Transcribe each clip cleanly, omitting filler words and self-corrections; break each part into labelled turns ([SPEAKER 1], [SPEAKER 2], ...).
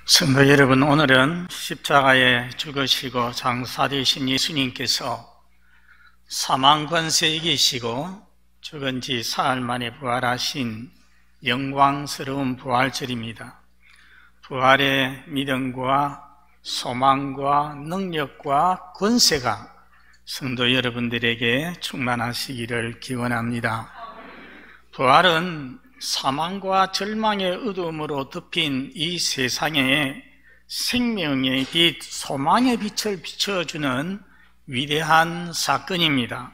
[SPEAKER 1] 성도 여러분, 오늘은 십자가에 죽으시고 장사되신 예수님께서 사망 권세에 이기시고 죽은 지 사흘 만에 부활하신 영광스러운 부활절입니다. 부활의 믿음과 소망과 능력과 권세가 성도 여러분들에게 충만하시기를 기원합니다. 부활은 사망과 절망의 어두움으로 덮인 이 세상에 생명의 빛, 소망의 빛을 비춰주는 위대한 사건입니다.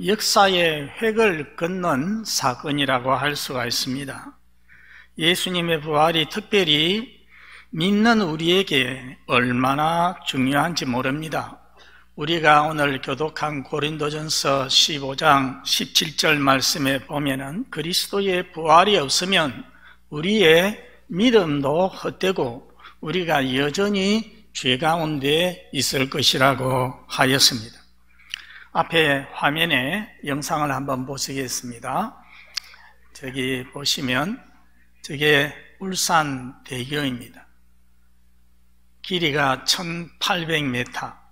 [SPEAKER 1] 역사의 획을 긋는 사건이라고 할 수가 있습니다. 예수님의 부활이 특별히 믿는 우리에게 얼마나 중요한지 모릅니다. 우리가 오늘 교독한 고린도전서 15장 17절 말씀에 보면은 그리스도의 부활이 없으면 우리의 믿음도 헛되고 우리가 여전히 죄 가운데 있을 것이라고 하였습니다. 앞에 화면에 영상을 한번 보시겠습니다. 저기 보시면 저게 울산대교입니다. 길이가 1800m.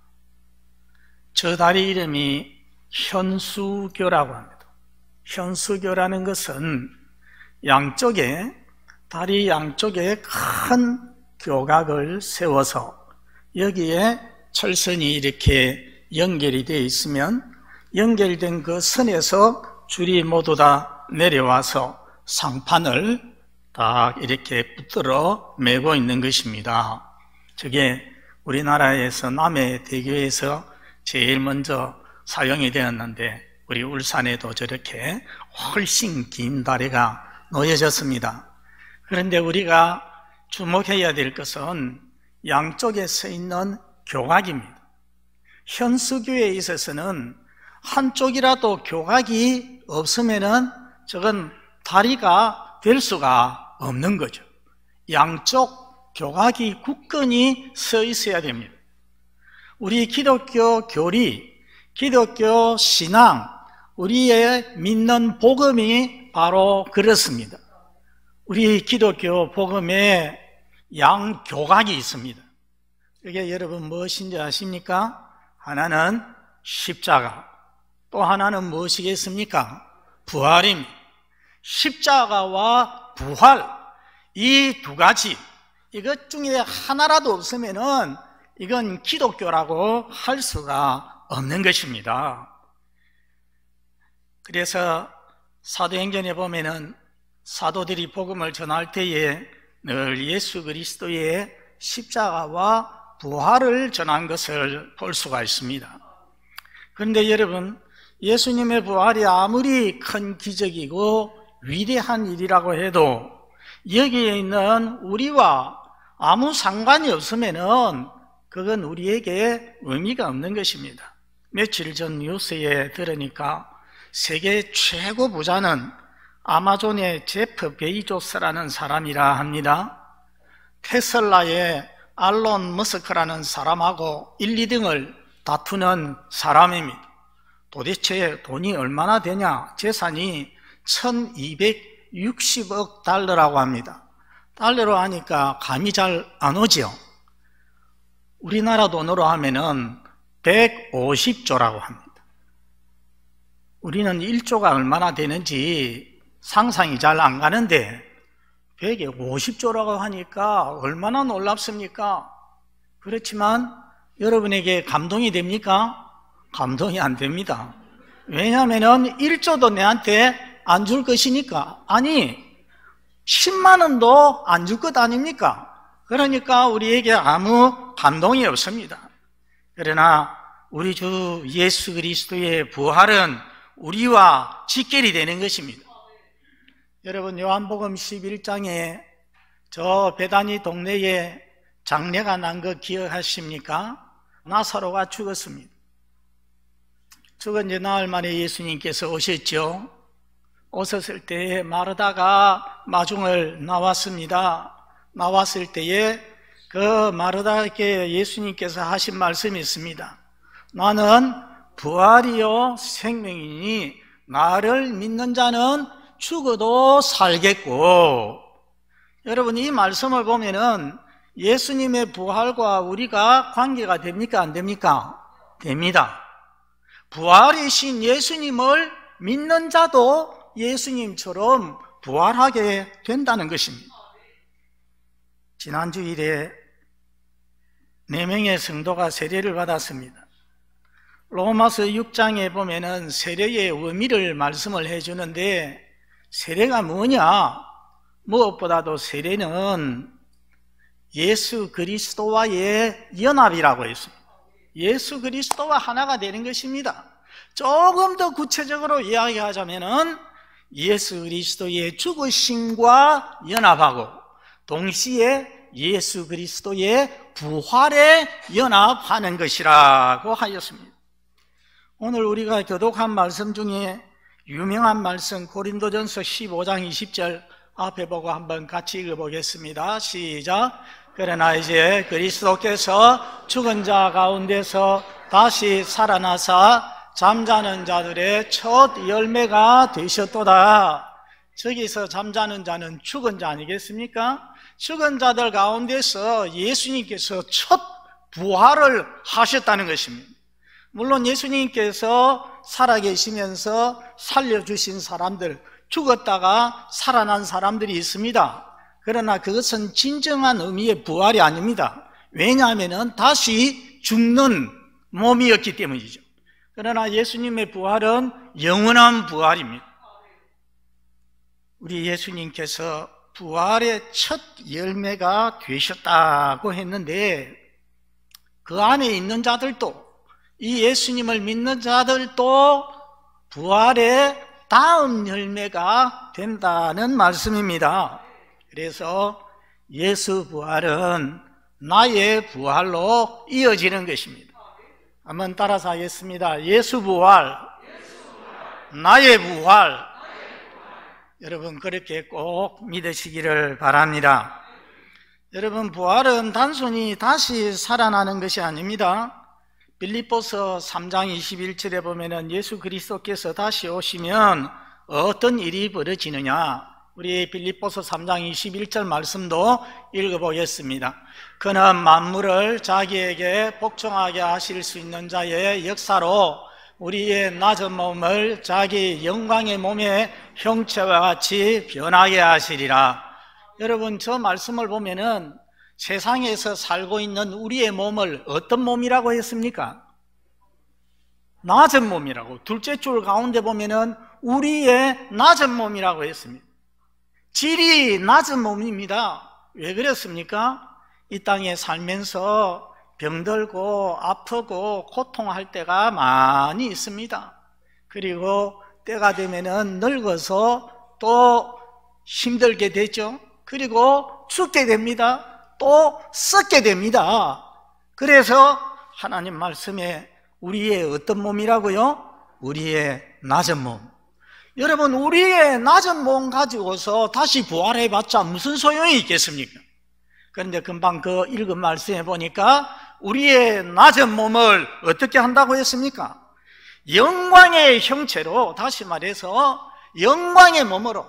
[SPEAKER 1] 저 다리 이름이 현수교라고 합니다. 현수교라는 것은 다리 양쪽에 큰 교각을 세워서 여기에 철선이 이렇게 연결이 되어 있으면 연결된 그 선에서 줄이 모두 다 내려와서 상판을 딱 이렇게 붙들어 매고 있는 것입니다. 저게 우리나라에서 남해대교에서 제일 먼저 사용이 되었는데 우리 울산에도 저렇게 훨씬 긴 다리가 놓여졌습니다. 그런데 우리가 주목해야 될 것은 양쪽에 서 있는 교각입니다. 현수교에 있어서는 한쪽이라도 교각이 없으면은 저건 다리가 될 수가 없는 거죠. 양쪽 교각이 굳건히 서 있어야 됩니다. 우리 기독교 교리, 기독교 신앙, 우리의 믿는 복음이 바로 그렇습니다. 우리 기독교 복음에 양교각이 있습니다. 이게 여러분 무엇인지 아십니까? 하나는 십자가, 또 하나는 무엇이겠습니까? 부활입니다. 십자가와 부활, 이 두 가지, 이것 중에 하나라도 없으면은 이건 기독교라고 할 수가 없는 것입니다. 그래서 사도행전에 보면은 사도들이 복음을 전할 때에 늘 예수 그리스도의 십자가와 부활을 전한 것을 볼 수가 있습니다. 그런데 여러분, 예수님의 부활이 아무리 큰 기적이고 위대한 일이라고 해도 여기에 있는 우리와 아무 상관이 없으면은 그건 우리에게 의미가 없는 것입니다. 며칠 전 뉴스에 들으니까 세계 최고 부자는 아마존의 제프 베이조스라는 사람이라 합니다. 테슬라의 알론 머스크라는 사람하고 1, 2등을 다투는 사람입니다. 도대체 돈이 얼마나 되냐? 재산이 1260억 달러라고 합니다. 달러로 하니까 감이 잘 안 오죠. 우리나라 돈으로 하면은 150조라고 합니다. 우리는 1조가 얼마나 되는지 상상이 잘 안 가는데 150조라고 하니까 얼마나 놀랍습니까? 그렇지만 여러분에게 감동이 됩니까? 감동이 안 됩니다. 왜냐하면 1조도 내한테 안 줄 것이니까. 아니, 10만 원도 안 줄 것 아닙니까? 그러니까 우리에게 아무 감동이 없습니다. 그러나 우리 주 예수 그리스도의 부활은 우리와 직결이 되는 것입니다. 여러분, 요한복음 11장에 저 베다니 동네에 장례가 난 거 기억하십니까? 나사로가 죽었습니다. 죽은 지 나흘 만에 예수님께서 오셨죠. 오셨을 때에 마르다가 마중을 나왔습니다. 나왔을 때에 그 마르다에게 예수님께서 하신 말씀이 있습니다. 나는 부활이요 생명이니 나를 믿는 자는 죽어도 살겠고. 여러분, 이 말씀을 보면은 예수님의 부활과 우리가 관계가 됩니까? 안 됩니까? 됩니다. 부활이신 예수님을 믿는 자도 예수님처럼 부활하게 된다는 것입니다. 지난 주일에 4명의 성도가 세례를 받았습니다. 로마서 6장에 보면은 세례의 의미를 말씀을 해주는데, 세례가 뭐냐? 무엇보다도 세례는 예수 그리스도와의 연합이라고 했습니다. 예수 그리스도와 하나가 되는 것입니다. 조금 더 구체적으로 이야기하자면은 예수 그리스도의 죽으심과 연합하고 동시에 예수 그리스도의 부활에 연합하는 것이라고 하였습니다. 오늘 우리가 교독한 말씀 중에 유명한 말씀 고린도전서 15장 20절 앞에 보고 한번 같이 읽어보겠습니다. 시작. 그러나 이제 그리스도께서 죽은 자 가운데서 다시 살아나사 잠자는 자들의 첫 열매가 되셨도다. 저기서 잠자는 자는 죽은 자 아니겠습니까? 죽은 자들 가운데서 예수님께서 첫 부활을 하셨다는 것입니다. 물론 예수님께서 살아계시면서 살려주신 사람들, 죽었다가 살아난 사람들이 있습니다. 그러나 그것은 진정한 의미의 부활이 아닙니다. 왜냐하면 다시 죽는 몸이었기 때문이죠. 그러나 예수님의 부활은 영원한 부활입니다. 우리 예수님께서 부활의 첫 열매가 되셨다고 했는데, 그 안에 있는 자들도, 이 예수님을 믿는 자들도 부활의 다음 열매가 된다는 말씀입니다. 그래서 예수 부활은 나의 부활로 이어지는 것입니다. 한번 따라서 하겠습니다. 예수 부활, 나의 부활. 여러분 그렇게 꼭 믿으시기를 바랍니다. 여러분 부활은 단순히 다시 살아나는 것이 아닙니다. 빌립보서 3장 21절에 보면은 예수 그리스도께서 다시 오시면 어떤 일이 벌어지느냐, 우리 빌립보서 3장 21절 말씀도 읽어보겠습니다. 그는 만물을 자기에게 복종하게 하실 수 있는 자의 역사로 우리의 낮은 몸을 자기 영광의 몸의 형체와 같이 변하게 하시리라. 여러분 저 말씀을 보면은 세상에서 살고 있는 우리의 몸을 어떤 몸이라고 했습니까? 낮은 몸이라고. 둘째 줄 가운데 보면은 우리의 낮은 몸이라고 했습니다. 질이 낮은 몸입니다. 왜 그렇습니까? 이 땅에 살면서 병들고 아프고 고통할 때가 많이 있습니다. 그리고 때가 되면은 늙어서 또 힘들게 되죠. 그리고 죽게 됩니다. 또 썩게 됩니다. 그래서 하나님 말씀에 우리의 어떤 몸이라고요? 우리의 낮은 몸. 여러분 우리의 낮은 몸 가지고서 다시 부활해봤자 무슨 소용이 있겠습니까? 그런데 금방 그 읽은 말씀에 보니까 우리의 낮은 몸을 어떻게 한다고 했습니까? 영광의 형체로, 다시 말해서 영광의 몸으로,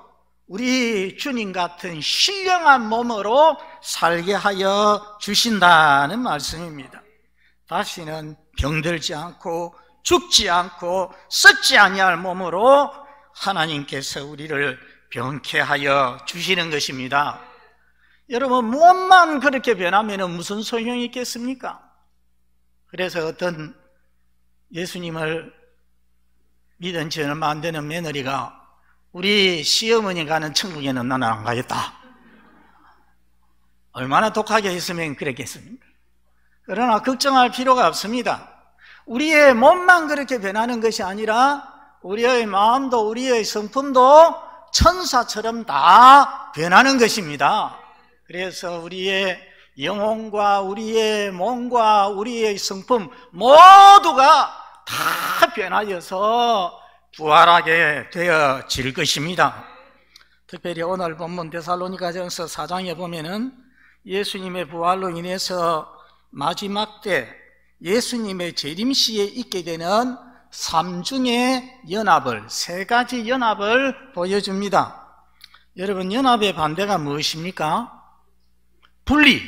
[SPEAKER 1] 우리 주님 같은 신령한 몸으로 살게 하여 주신다는 말씀입니다. 다시는 병들지 않고 죽지 않고 썩지 아니할 몸으로 하나님께서 우리를 병케 하여 주시는 것입니다. 여러분 몸만 그렇게 변하면 무슨 소용이 있겠습니까? 그래서 어떤 예수님을 믿은 지 얼마 안 되는 며느리가 우리 시어머니 가는 천국에는 나는 안 가겠다. 얼마나 독하게 했으면 그랬겠습니까? 그러나 걱정할 필요가 없습니다. 우리의 몸만 그렇게 변하는 것이 아니라 우리의 마음도 우리의 성품도 천사처럼 다 변하는 것입니다. 그래서 우리의 영혼과 우리의 몸과 우리의 성품 모두가 다 변하여서 부활하게 되어질 것입니다. 특별히 오늘 본문 데살로니가전서 4장에 보면은 예수님의 부활로 인해서 마지막 때 예수님의 재림시에 있게 되는 3중의 연합을, 3가지 연합을 보여줍니다. 여러분 연합의 반대가 무엇입니까? 분리.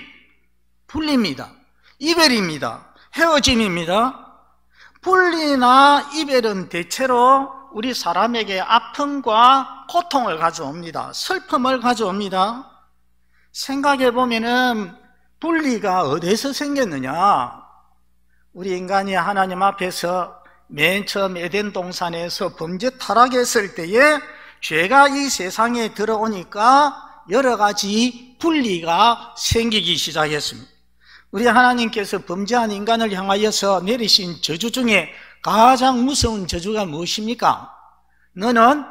[SPEAKER 1] 분리입니다. 이별입니다. 헤어짐입니다. 분리나 이별은 대체로 우리 사람에게 아픔과 고통을 가져옵니다. 슬픔을 가져옵니다. 생각해 보면은 분리가 어디서 생겼느냐? 우리 인간이 하나님 앞에서 맨 처음 에덴 동산에서 범죄 타락했을 때에 죄가 이 세상에 들어오니까 여러 가지 분리가 생기기 시작했습니다. 우리 하나님께서 범죄한 인간을 향하여서 내리신 저주 중에 가장 무서운 저주가 무엇입니까? 너는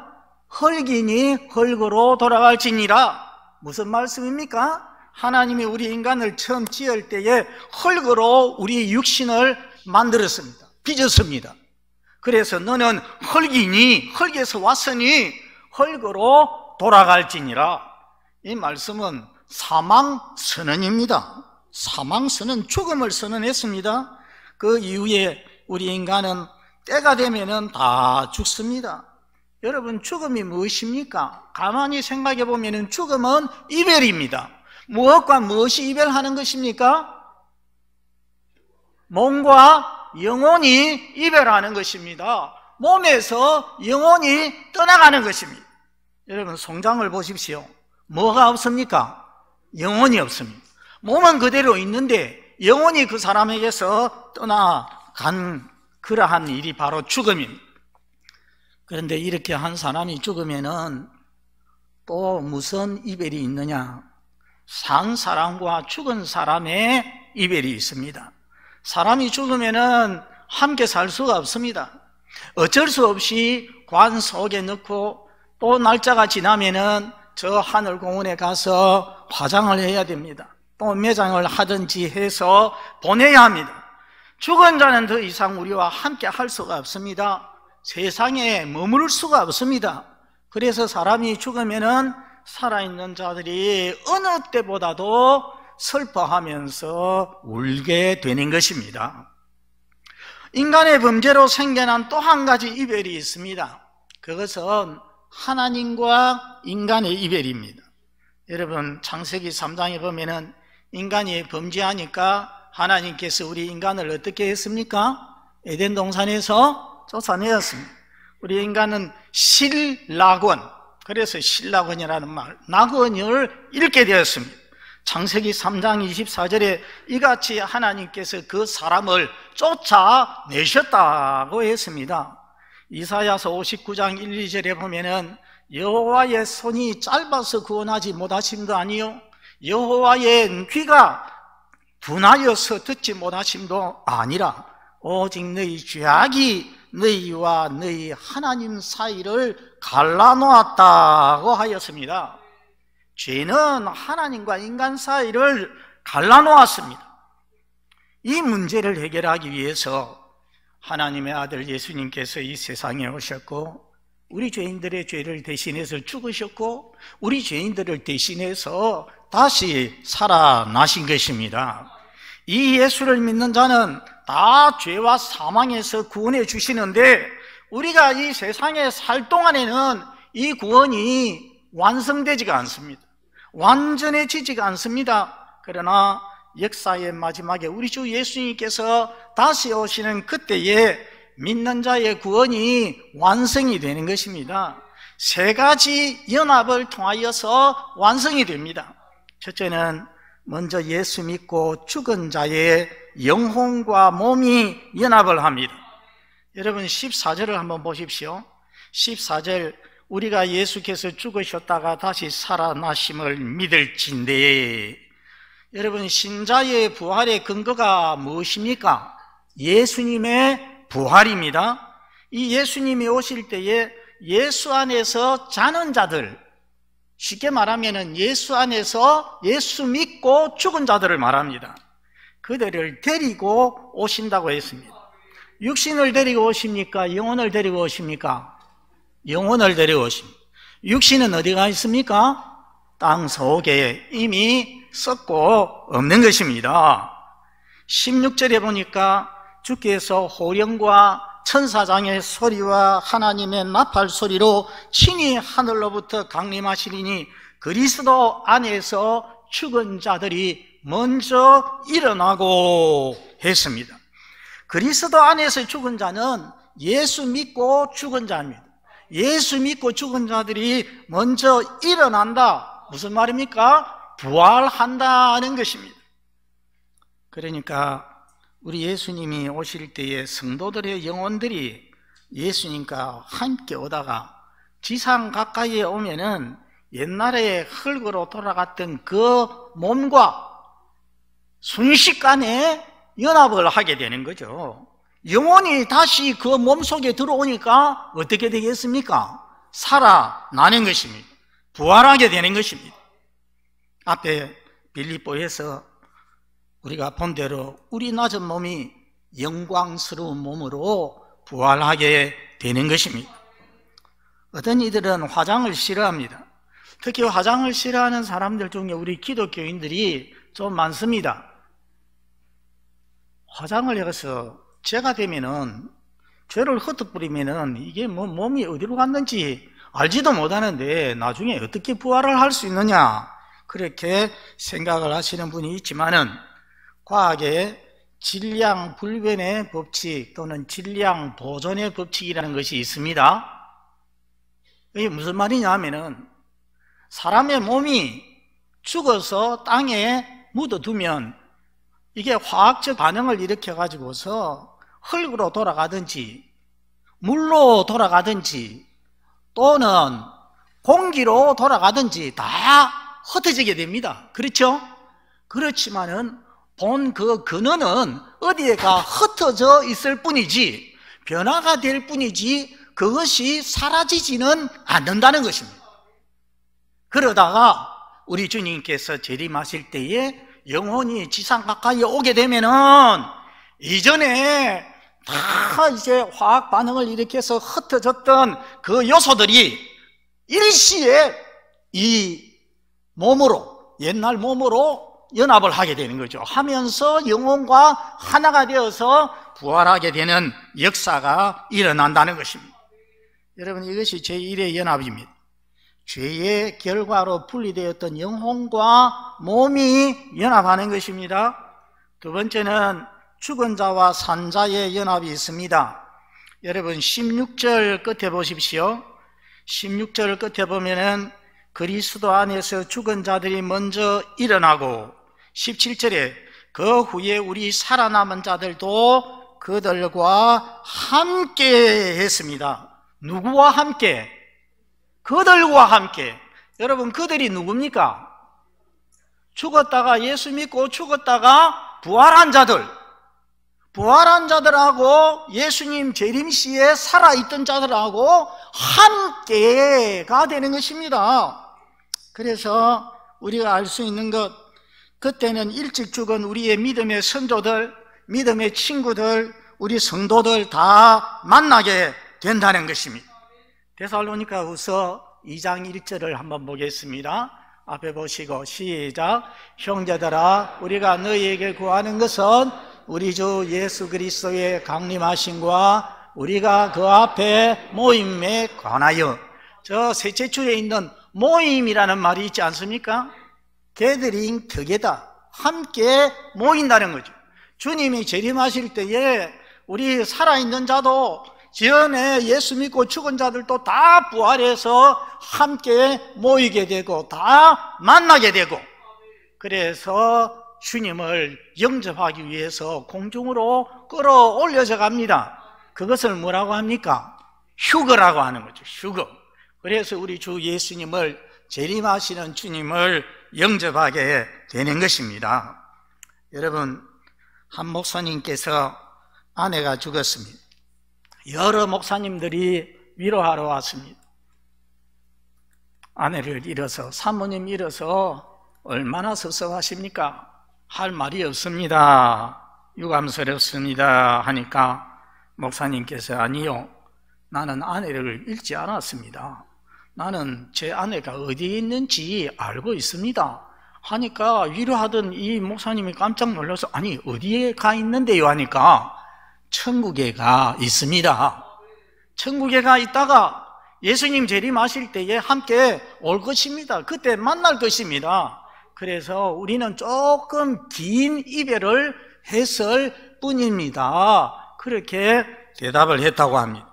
[SPEAKER 1] 흙이니 흙으로 돌아갈지니라. 무슨 말씀입니까? 하나님이 우리 인간을 처음 지을 때에 흙으로 우리 육신을 만들었습니다. 빚었습니다. 그래서 너는 흙이니 흙에서 왔으니 흙으로 돌아갈지니라. 이 말씀은 사망 선언입니다. 사망 선언, 죽음을 선언했습니다. 그 이후에 우리 인간은 때가 되면은 다 죽습니다. 여러분, 죽음이 무엇입니까? 가만히 생각해 보면은 죽음은 이별입니다. 무엇과 무엇이 이별하는 것입니까? 몸과 영혼이 이별하는 것입니다. 몸에서 영혼이 떠나가는 것입니다. 여러분, 송장을 보십시오. 뭐가 없습니까? 영혼이 없습니다. 몸은 그대로 있는데 영혼이 그 사람에게서 떠나간 그러한 일이 바로 죽음입니다. 그런데 이렇게 한 사람이 죽으면은 또 무슨 이별이 있느냐? 산 사람과 죽은 사람의 이별이 있습니다. 사람이 죽으면은 함께 살 수가 없습니다. 어쩔 수 없이 관 속에 넣고 또 날짜가 지나면은 저 하늘공원에 가서 화장을 해야 됩니다. 또 매장을 하든지 해서 보내야 합니다. 죽은 자는 더 이상 우리와 함께 할 수가 없습니다. 세상에 머무를 수가 없습니다. 그래서 사람이 죽으면은 살아있는 자들이 어느 때보다도 슬퍼하면서 울게 되는 것입니다. 인간의 범죄로 생겨난 또 한 가지 이별이 있습니다. 그것은 하나님과 인간의 이별입니다. 여러분, 창세기 3장에 보면은 인간이 범죄하니까 하나님께서 우리 인간을 어떻게 했습니까? 에덴 동산에서 쫓아내었습니다. 우리 인간은 실낙원, 그래서 실낙원이라는 말, 낙원을 읽게 되었습니다. 창세기 3장 24절에 이같이 하나님께서 그 사람을 쫓아내셨다고 했습니다. 이사야서 59장 1, 2절에 보면은 여호와의 손이 짧아서 구원하지 못하심도 아니요 여호와의 귀가 둔하여서 듣지 못하심도 아니라 오직 너희 죄악이 너희와 너희 하나님 사이를 갈라놓았다고 하였습니다. 죄는 하나님과 인간 사이를 갈라놓았습니다. 이 문제를 해결하기 위해서 하나님의 아들 예수님께서 이 세상에 오셨고 우리 죄인들의 죄를 대신해서 죽으셨고 우리 죄인들을 대신해서 다시 살아나신 것입니다. 이 예수를 믿는 자는 다 죄와 사망에서 구원해 주시는데 우리가 이 세상에 살 동안에는 이 구원이 완성되지가 않습니다. 완전해지지가 않습니다. 그러나 역사의 마지막에 우리 주 예수님께서 다시 오시는 그때에 믿는 자의 구원이 완성이 되는 것입니다. 세 가지 연합을 통하여서 완성이 됩니다. 첫째는 먼저 예수 믿고 죽은 자의 영혼과 몸이 연합을 합니다. 여러분 14절을 한번 보십시오. 14절, 우리가 예수께서 죽으셨다가 다시 살아나심을 믿을진대. 여러분, 신자의 부활의 근거가 무엇입니까? 예수님의 부활입니다. 이 예수님이 오실 때에 예수 안에서 자는 자들, 쉽게 말하면 예수 안에서 예수 믿고 죽은 자들을 말합니다. 그들을 데리고 오신다고 했습니다. 육신을 데리고 오십니까? 영혼을 데리고 오십니까? 영혼을 데리고 오십니다. 육신은 어디가 있습니까? 땅 속에 이미 썩고 없는 것입니다. 16절에 보니까 주께서 호령과 천사장의 소리와 하나님의 나팔 소리로 친히 하늘로부터 강림하시리니 그리스도 안에서 죽은 자들이 먼저 일어나고 했습니다. 그리스도 안에서 죽은 자는 예수 믿고 죽은 자입니다. 예수 믿고 죽은 자들이 먼저 일어난다. 무슨 말입니까? 부활한다는 것입니다. 그러니까 우리 예수님이 오실 때에 성도들의 영혼들이 예수님과 함께 오다가 지상 가까이에 오면은 옛날에 흙으로 돌아갔던 그 몸과 순식간에 연합을 하게 되는 거죠. 영혼이 다시 그 몸 속에 들어오니까 어떻게 되겠습니까? 살아나는 것입니다. 부활하게 되는 것입니다. 앞에 빌립보에서 우리가 본 대로 우리 낮은 몸이 영광스러운 몸으로 부활하게 되는 것입니다. 어떤 이들은 화장을 싫어합니다. 특히 화장을 싫어하는 사람들 중에 우리 기독교인들이 좀 많습니다. 화장을 해서 죄가 되면은, 죄를 흩어버리면은 이게 뭐 몸이 어디로 갔는지 알지도 못하는데 나중에 어떻게 부활을 할 수 있느냐, 그렇게 생각을 하시는 분이 있지만은 과학의 질량 불변의 법칙 또는 질량 보존의 법칙이라는 것이 있습니다. 이게 무슨 말이냐 하면은, 사람의 몸이 죽어서 땅에 묻어두면 이게 화학적 반응을 일으켜 가지고서 흙으로 돌아가든지 물로 돌아가든지 또는 공기로 돌아가든지 다 흩어지게 됩니다. 그렇죠? 그렇지만은 본 그 근원은 어디에가 흩어져 있을 뿐이지, 변화가 될 뿐이지 그것이 사라지지는 않는다는 것입니다. 그러다가 우리 주님께서 재림하실 때에 영혼이 지상 가까이 오게 되면은 이전에 다 이제 화학 반응을 일으켜서 흩어졌던 그 요소들이 일시에 이 몸으로, 옛날 몸으로 연합을 하게 되는 거죠. 하면서 영혼과 하나가 되어서 부활하게 되는 역사가 일어난다는 것입니다. 여러분, 이것이 제1의 연합입니다. 죄의 결과로 분리되었던 영혼과 몸이 연합하는 것입니다. 두 번째는 죽은 자와 산 자의 연합이 있습니다. 여러분, 16절 끝에 보십시오. 16절 끝에 보면은 그리스도 안에서 죽은 자들이 먼저 일어나고, 17절에 그 후에 우리 살아남은 자들도 그들과 함께 했습니다. 누구와 함께? 그들과 함께. 여러분, 그들이 누굽니까? 죽었다가, 예수 믿고 죽었다가 부활한 자들, 부활한 자들하고 예수님 재림시에 살아있던 자들하고 함께가 되는 것입니다. 그래서 우리가 알 수 있는 것, 그때는 일찍 죽은 우리의 믿음의 선조들, 믿음의 친구들, 우리 성도들 다 만나게 된다는 것입니다. 데살로니가후서 2장 1절을 한번 보겠습니다. 앞에 보시고 시작. 형제들아, 우리가 너희에게 구하는 것은 우리 주 예수 그리스도의 강림하심과 우리가 그 앞에 모임에 관하여. 저 셋째 주에 있는 모임이라는 말이 있지 않습니까? 게더링 together, 함께 모인다는 거죠. 주님이 재림하실 때에 우리 살아있는 자도 전에 예수 믿고 죽은 자들도 다 부활해서 함께 모이게 되고 다 만나게 되고, 그래서 주님을 영접하기 위해서 공중으로 끌어올려져 갑니다. 그것을 뭐라고 합니까? 휴거라고 하는 거죠. 휴거. 그래서 우리 주 예수님을, 재림하시는 주님을 영접하게 되는 것입니다. 여러분, 한 목사님께서 아내가 죽었습니다. 여러 목사님들이 위로하러 왔습니다. 아내를 잃어서, 사모님 잃어서 얼마나 섭섭하십니까? 할 말이 없습니다. 유감스럽습니다 하니까 목사님께서, 아니요, 나는 아내를 잃지 않았습니다. 나는 제 아내가 어디에 있는지 알고 있습니다 하니까 위로하던 이 목사님이 깜짝 놀라서, 아니 어디에 가 있는데요 하니까 천국에 가 있습니다. 천국에 가 있다가 예수님 재림하실 때에 함께 올 것입니다. 그때 만날 것입니다. 그래서 우리는 조금 긴 이별을 했을 뿐입니다. 그렇게 대답을 했다고 합니다.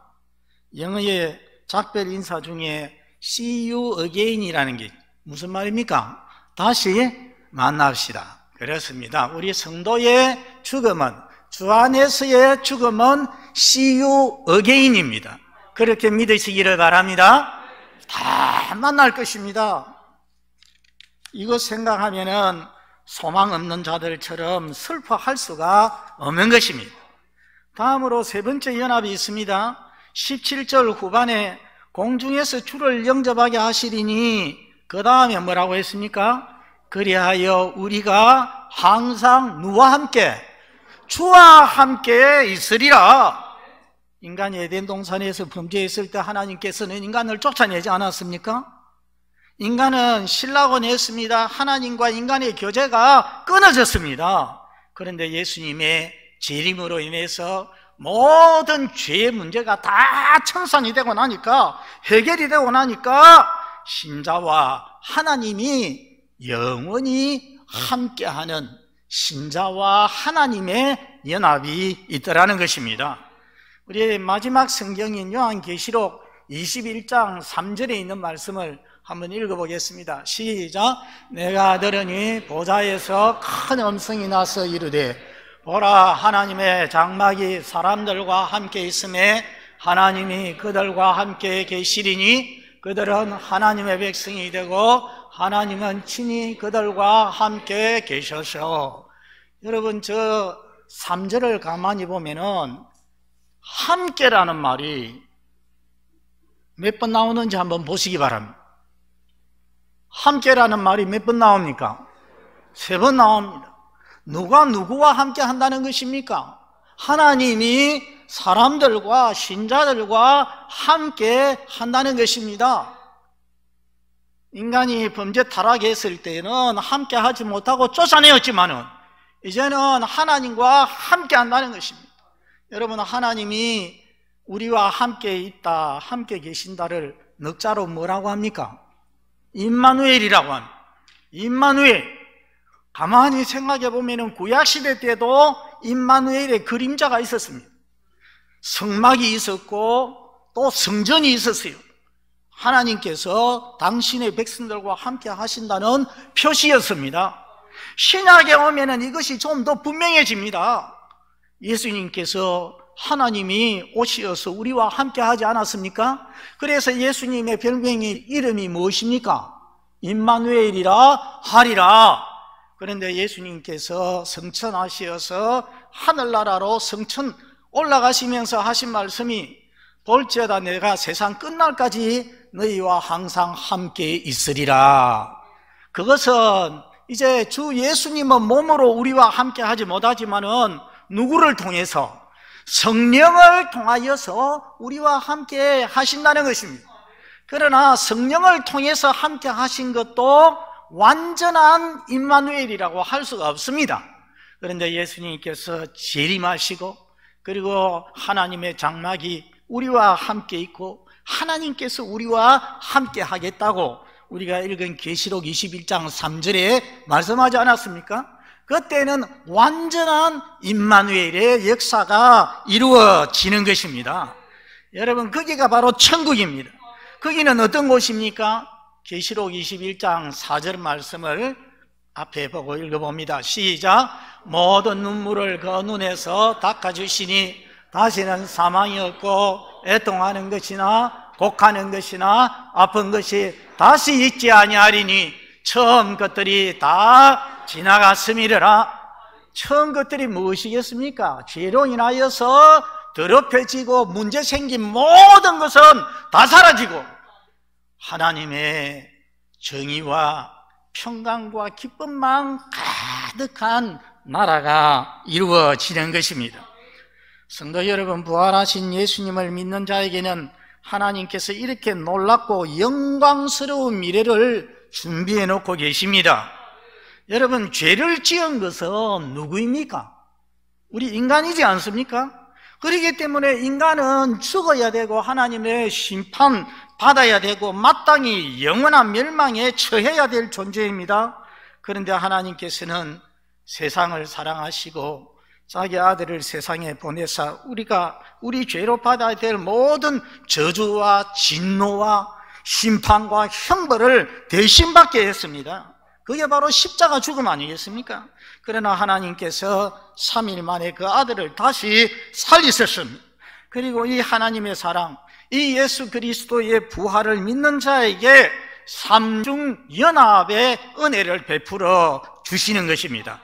[SPEAKER 1] 영어의 작별 인사 중에 See you again이라는 게 무슨 말입니까? 다시 만납시다. 그렇습니다. 우리 성도의 죽음은, 주 안에서의 죽음은 See you again입니다. 그렇게 믿으시기를 바랍니다. 다 만날 것입니다. 이거 생각하면은 소망 없는 자들처럼 슬퍼할 수가 없는 것입니다. 다음으로 세 번째 연합이 있습니다. 17절 후반에 공중에서 주를 영접하게 하시리니 그 다음에 뭐라고 했습니까? 그리하여 우리가 항상 누와 함께? 주와 함께 있으리라. 인간이 에덴 동산에서 범죄했을 때 하나님께서는 인간을 쫓아내지 않았습니까? 인간은 실라고 냈습니다. 하나님과 인간의 교제가 끊어졌습니다. 그런데 예수님의 재림으로 인해서 모든 죄의 문제가 다 청산이 되고 나니까, 해결이 되고 나니까 신자와 하나님이 영원히 함께하는 신자와 하나님의 연합이 있더라는 것입니다. 우리 마지막 성경인 요한계시록 21장 3절에 있는 말씀을 한번 읽어보겠습니다. 시작. 내가 들으니 보좌에서 큰 음성이 나서 이르되 보라, 하나님의 장막이 사람들과 함께 있음에 하나님이 그들과 함께 계시리니 그들은 하나님의 백성이 되고 하나님은 친히 그들과 함께 계셔서. 여러분, 저 3절을 가만히 보면은 함께라는 말이 몇 번 나오는지 한번 보시기 바랍니다. 함께라는 말이 몇 번 나옵니까? 3번 나옵니다. 누가 누구와 함께 한다는 것입니까? 하나님이 사람들과 신자들과 함께 한다는 것입니다. 인간이 범죄 타락했을 때는 함께 하지 못하고 쫓아내었지만은 이제는 하나님과 함께 한다는 것입니다. 여러분, 하나님이 우리와 함께 있다, 함께 계신다를 넉자로 뭐라고 합니까? 임마누엘이라고 합니다. 임마누엘. 가만히 생각해 보면 구약시대 때도 임마누엘의 그림자가 있었습니다. 성막이 있었고 또 성전이 있었어요. 하나님께서 당신의 백성들과 함께 하신다는 표시였습니다. 신약에 오면은 이것이 좀 더 분명해집니다. 예수님께서 하나님이 오시어서 우리와 함께 하지 않았습니까? 그래서 예수님의 별명이 이름이 무엇입니까? 임마누엘이라 하리라. 그런데 예수님께서 성천하시어서 하늘나라로 성천 올라가시면서 하신 말씀이 볼지어다 내가 세상 끝날까지 너희와 항상 함께 있으리라. 그것은 이제 주 예수님은 몸으로 우리와 함께 하지 못하지만은 누구를 통해서? 성령을 통하여서 우리와 함께 하신다는 것입니다. 그러나 성령을 통해서 함께 하신 것도 완전한 임마누엘이라고 할 수가 없습니다. 그런데 예수님께서 재림하시고 그리고 하나님의 장막이 우리와 함께 있고 하나님께서 우리와 함께 하겠다고 우리가 읽은 계시록 21장 3절에 말씀하지 않았습니까? 그때는 완전한 임마누엘의 역사가 이루어지는 것입니다. 여러분, 거기가 바로 천국입니다. 거기는 어떤 곳입니까? 계시록 21장 4절 말씀을 앞에 보고 읽어봅니다. 시작. 모든 눈물을 그 눈에서 닦아주시니 다시는 사망이 없고 애통하는 것이나 곡하는 것이나 아픈 것이 다시 있지 아니하리니 처음 것들이 다 지나갔음이라. 처음 것들이 무엇이겠습니까? 죄로 인하여서 더럽혀지고 문제 생긴 모든 것은 다 사라지고 하나님의 정의와 평강과 기쁨만 가득한 나라가 이루어지는 것입니다. 성도 여러분, 부활하신 예수님을 믿는 자에게는 하나님께서 이렇게 놀랍고 영광스러운 미래를 준비해 놓고 계십니다. 여러분, 죄를 지은 것은 누구입니까? 우리 인간이지 않습니까? 그렇기 때문에 인간은 죽어야 되고 하나님의 심판 받아야 되고 마땅히 영원한 멸망에 처해야 될 존재입니다. 그런데 하나님께서는 세상을 사랑하시고 자기 아들을 세상에 보내사 우리 죄로 받아야 될 모든 저주와 진노와 심판과 형벌을 대신 받게 했습니다. 그게 바로 십자가 죽음 아니겠습니까? 그러나 하나님께서 3일 만에 그 아들을 다시 살리셨습니다. 그리고 이 하나님의 사랑, 이 예수 그리스도의 부활을 믿는 자에게 삼중연합의 은혜를 베풀어 주시는 것입니다.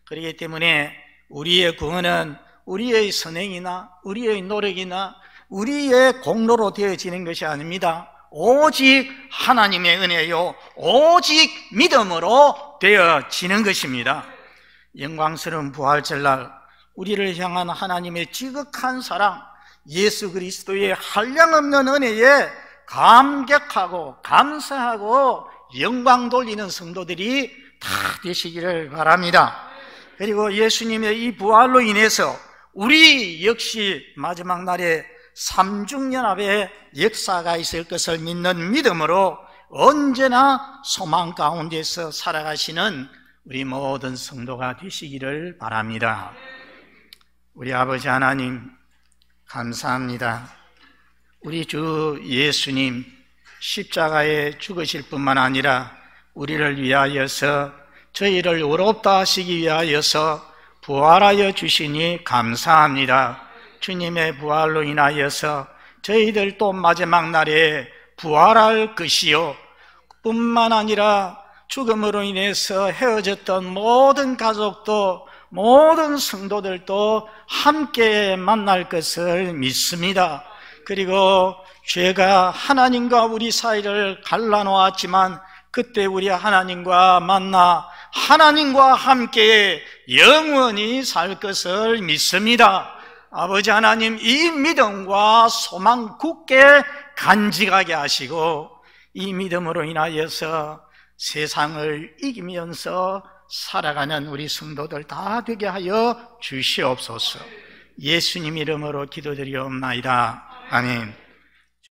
[SPEAKER 1] 그렇기 때문에 우리의 구원은 우리의 선행이나 우리의 노력이나 우리의 공로로 되어지는 것이 아닙니다. 오직 하나님의 은혜요, 오직 믿음으로 되어지는 것입니다. 영광스러운 부활절날 우리를 향한 하나님의 지극한 사랑, 예수 그리스도의 한량없는 은혜에 감격하고 감사하고 영광 돌리는 성도들이 다 되시기를 바랍니다. 그리고 예수님의 이 부활로 인해서 우리 역시 마지막 날에 삼중연합의 역사가 있을 것을 믿는 믿음으로 언제나 소망 가운데서 살아가시는 우리 모든 성도가 되시기를 바랍니다. 우리 아버지 하나님 감사합니다. 우리 주 예수님 십자가에 죽으실 뿐만 아니라 우리를 위하여서 저희를 의롭다 하시기 위하여서 부활하여 주시니 감사합니다. 주님의 부활로 인하여서 저희들 또 마지막 날에 부활할 것이요, 뿐만 아니라 죽음으로 인해서 헤어졌던 모든 가족도 모든 성도들도 함께 만날 것을 믿습니다. 그리고 죄가 하나님과 우리 사이를 갈라놓았지만 그때 우리 하나님과 만나 하나님과 함께 영원히 살 것을 믿습니다. 아버지 하나님, 이 믿음과 소망 굳게 간직하게 하시고 이 믿음으로 인하여서 세상을 이기면서 살아가는 우리 성도들 다 되게 하여 주시옵소서. 예수님 이름으로 기도드리옵나이다. 아멘.